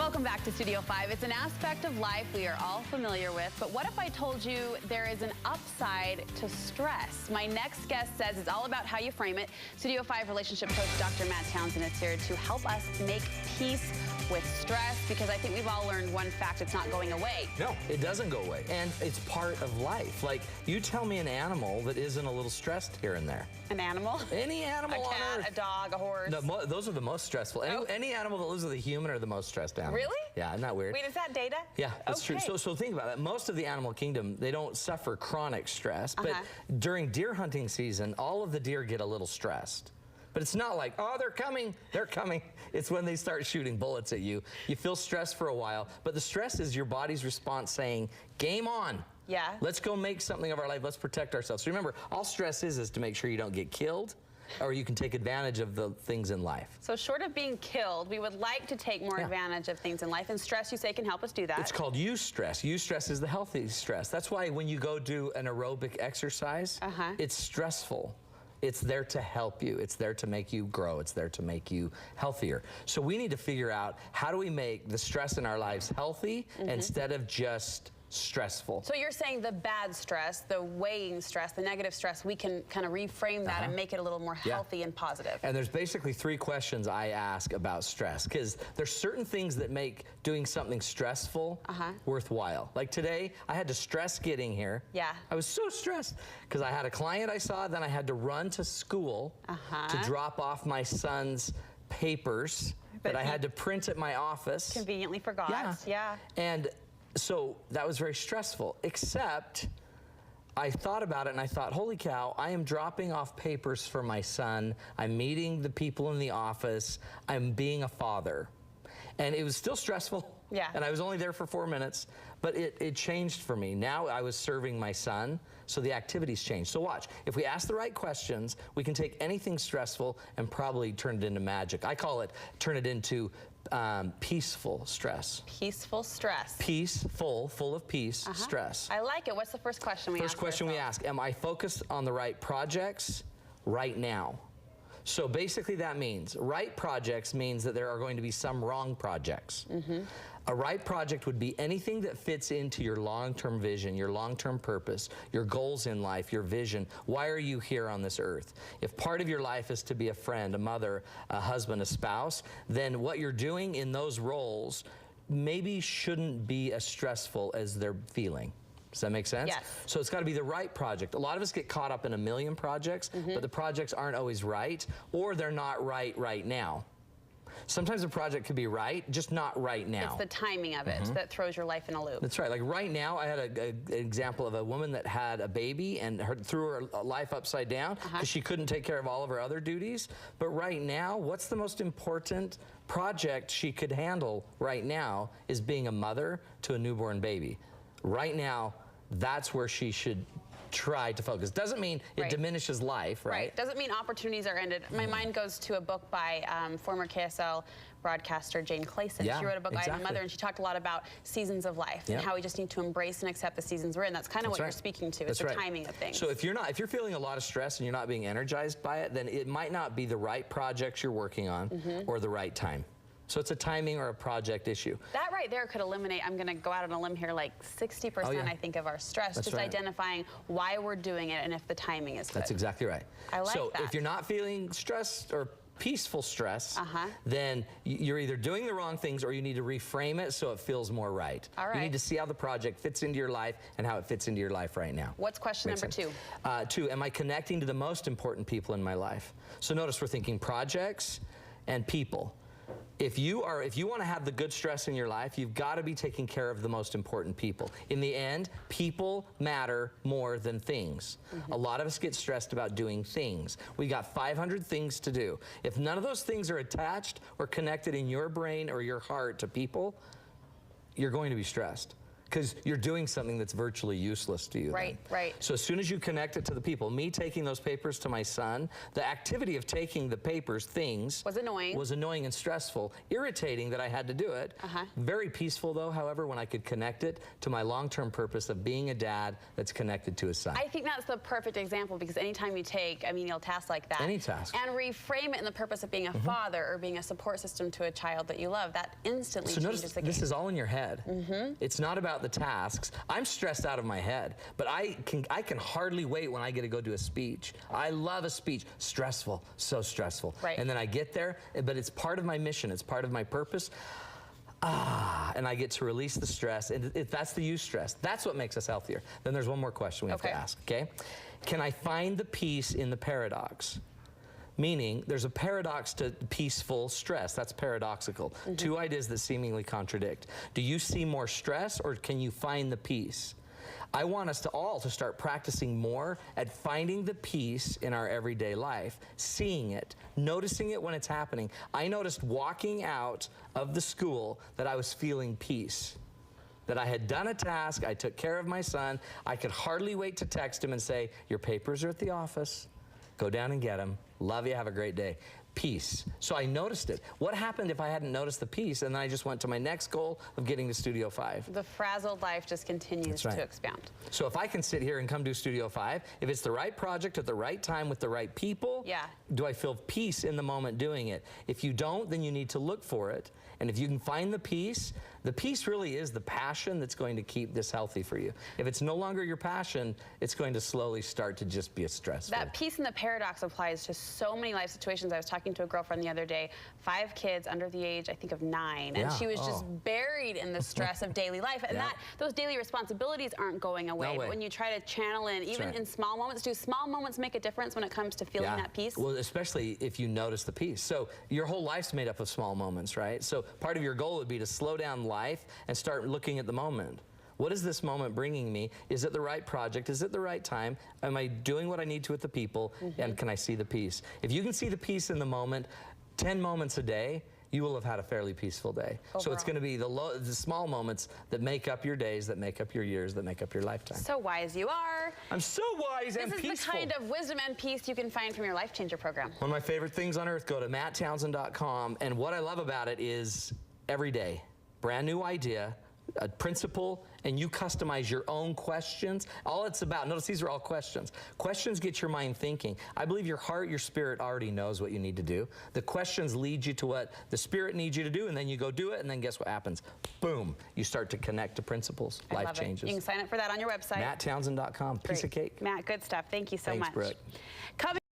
Welcome back to Studio 5. It's an aspect of life we are all familiar with, but what if I told you there is an upside to stress? My next guest says it's all about how you frame it. Studio 5 relationship coach Dr. Matt Townsend is here to help us make peace with stress, because I think we've all learned one fact: it's not going away. No, it doesn't go away, and it's part of life. Like, you tell me an animal that isn't a little stressed here and there. An animal? Any animal on Earth. A cat, a dog, a horse. No, those are the most stressful. Any animal that lives with a human are the most stressed animals. Really? Yeah, isn't that weird? Wait, is that data? Yeah, that's true. So think about it. Most of the animal kingdom, they don't suffer chronic stress, but during deer hunting season, all of the deer get a little stressed. But it's not like, oh, they're coming. It's when they start shooting bullets at you. You feel stressed for a while, but the stress is your body's response saying, game on. Yeah. Let's go make something of our life. Let's protect ourselves. So remember, all stress is to make sure you don't get killed, or you can take advantage of the things in life. So short of being killed, we would like to take more advantage of things in life, and stress, you say, can help us do that. It's called eustress. Eustress is the healthy stress. That's why when you go do an aerobic exercise, it's stressful. It's there to help you. It's there to make you grow. It's there to make you healthier. So we need to figure out, how do we make the stress in our lives healthy instead of just stressful? So you're saying the bad stress, the weighing stress, the negative stress, we can kind of reframe that and make it a little more healthy and positive. And there's basically 3 questions I ask about stress, because there's certain things that make doing something stressful worthwhile. Like today, I had to stress getting here. Yeah. I was so stressed because I had a client I saw, then I had to run to school to drop off my son's papers that I had to print at my office. Conveniently forgot. Yeah. And so that was very stressful, except I thought about it and I thought, holy cow, I am dropping off papers for my son. I'm meeting the people in the office. I'm being a father. And it was still stressful. Yeah. And I was only there for 4 minutes, but it changed for me. Now I was serving my son, so the activities changed. So watch, if we ask the right questions, we can take anything stressful and probably turn it into magic. I call it, turn it into peaceful stress. Peaceful stress. Peaceful, full of peace, stress. I like it. What's the first question we ask? First question we ask, am I focused on the right projects right now? So basically that means, right projects means that there are going to be some wrong projects. A right project would be anything that fits into your long-term vision, your long-term purpose, your goals in life, your vision. Why are you here on this earth? If part of your life is to be a friend, a mother, a husband, a spouse, then what you're doing in those roles maybe shouldn't be as stressful as they're feeling. Does that make sense? Yes. So it's got to be the right project. A lot of us get caught up in a million projects, but the projects aren't always right, or they're not right now. Sometimes a project could be right, just not right now. It's the timing of it that throws your life in a loop. That's right. Like right now, I had an example of a woman that had a baby and threw her life upside down because she couldn't take care of all of her other duties. But right now, what's the most important project she could handle right now is being a mother to a newborn baby. Right now, that's where she should try to focus. Doesn't mean it diminishes life, right? Doesn't mean opportunities are ended. My mind goes to a book by former KSL broadcaster Jane Clayson. She wrote a book, I Am a Mother, and she talked a lot about seasons of life and how we just need to embrace and accept the seasons we're in. That's kind of what you're speaking to. It's the timing of things. So if you're feeling a lot of stress and you're not being energized by it, then it might not be the right projects you're working on or the right time. So it's a timing or a project issue. That right there could eliminate, I'm going to go out on a limb here, like 60% I think of our stress. Just identifying why we're doing it and if the timing is good. That's exactly right. I like that. So if you're not feeling stressed or peaceful stress, then you're either doing the wrong things or you need to reframe it so it feels more right. All right. You need to see how the project fits into your life and how it fits into your life right now. What's question number 2? 2, am I connecting to the most important people in my life? So notice we're thinking projects and people. If you want to have the good stress in your life, you've got to be taking care of the most important people. In the end, people matter more than things. A lot of us get stressed about doing things. We got 500 things to do. If none of those things are attached or connected in your brain or your heart to people, you're going to be stressed. because you're doing something that's virtually useless to you. Right, right. So as soon as you connect it to the people, me taking those papers to my son, the activity of taking the papers, things, was annoying and stressful, irritating that I had to do it. Very peaceful though, however, when I could connect it to my long-term purpose of being a dad that's connected to his son. I think that's the perfect example, because anytime you take a menial task like that, any task, and reframe it in the purpose of being a father or being a support system to a child that you love, that instantly changes the game. This is all in your head. It's not about the tasks. I'm stressed out of my head, but I can hardly wait when I get to go do a speech. I love a speech. Stressful, so stressful. Right. And then I get there, but it's part of my mission. It's part of my purpose. And I get to release the stress, and that's the eustress. That's what makes us healthier. Then there's one more question we have to ask, okay? Can I find the peace in the paradox? Meaning, there's a paradox to peaceful stress. That's paradoxical. Two ideas that seemingly contradict. Do you see more stress, or can you find the peace? I want us all to start practicing more at finding the peace in our everyday life, seeing it, noticing it when it's happening. I noticed walking out of the school that I was feeling peace, that I had done a task, I took care of my son, I could hardly wait to text him and say, your papers are at the office, go down and get them, love you, have a great day. Peace. So I noticed it. What happened if I hadn't noticed the peace and then I just went to my next goal of getting to Studio 5? The frazzled life just continues to expound. So if I can sit here and come do Studio 5, if it's the right project at the right time with the right people, do I feel peace in the moment doing it? If you don't, then you need to look for it. And if you can find the peace really is the passion that's going to keep this healthy for you. If it's no longer your passion, it's going to slowly start to just be a stressful. That peace in the paradox applies to so many life situations. I was talking to a girlfriend the other day, 5 kids under the age, I think, of 9, and she was just buried in the stress of daily life. And those daily responsibilities aren't going away. But when you try to channel in, even in small moments, do small moments make a difference when it comes to feeling that peace? Well, especially if you notice the peace. So your whole life's made up of small moments, right? So part of your goal would be to slow down life and start looking at the moment. What is this moment bringing me? Is it the right project? Is it the right time? Am I doing what I need to with the people? And can I see the peace? If you can see the peace in the moment, 10 moments a day, you will have had a fairly peaceful day. So it's going to be the small moments that make up your days, that make up your years, that make up your lifetime. So wise you are. I'm so wise and peaceful. This is the kind of wisdom and peace you can find from your Life Changer program. One of my favorite things on earth, go to matttownsend.com, and what I love about it is every day, brand new idea, a principle, and you customize your own questions. All it's about, notice these are all questions. Questions get your mind thinking. I believe your heart, your spirit already knows what you need to do. The questions lead you to what the spirit needs you to do, and then you go do it, and then guess what happens? Boom, you start to connect to principles. Life changes. You can sign up for that on your website. matttownsend.com. Piece of cake. Matt, good stuff. Thank you so much. Thanks, Brooke.